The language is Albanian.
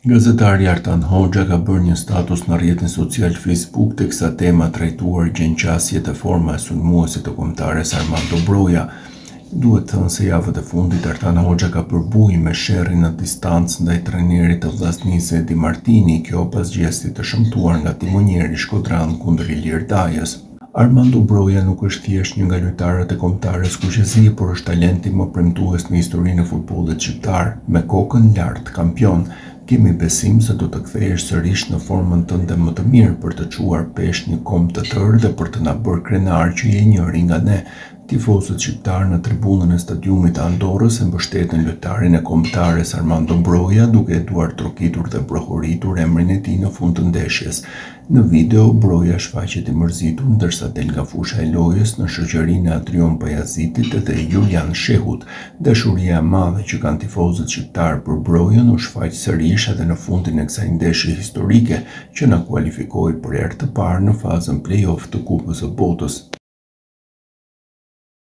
Gazetari Artan Hoxha ka bërë një status në rrjetin social Facebook teksa tema trajtuar gjengqasjet e forma e sulmuesit të kombëtares Armando Broja. Duhet thënë se javët e fundit Artan Hoxha ka përbuj me sherrin në distancë ndaj trajnerit të Vllaznisë Edi Martini, kjo pas gjestit të shëmtuar nga timonjeri shkodran kundër Ilir Dajës. Armando Broja nuk është thjesht një nga lojtarët e kombëtares kuqezi, por është talenti më premtues në historinë e futbollit shqiptar, me kokën lart kampion. Kemi besim se do të kthehesh sërish në formën tënde më të mirë për të çuar pesh një komb të tërë dhe për të na bërë krenar që je njëri nga ne. Tifozët shqiptar në tribunën e stadiumit të Andorrës e mbështetën lojtarin e kombëtares Armando Broja, duke e duar trokitur dhe brohuritur emrin e tij në fund të ndeshjes. Në video, Broja shfaqet i mërzitur ndërsa del nga fusha e lojës në shoqërinë e Adrion Pajazitit dhe Julian Shehut. Dashuria e madhe që kanë tifozët shqiptar për Brojën u shfaq sërish edhe në fundin e kësaj ndeshje historike që na kualifikoi për herë të parë në fazën play-off të Kupës së Botës.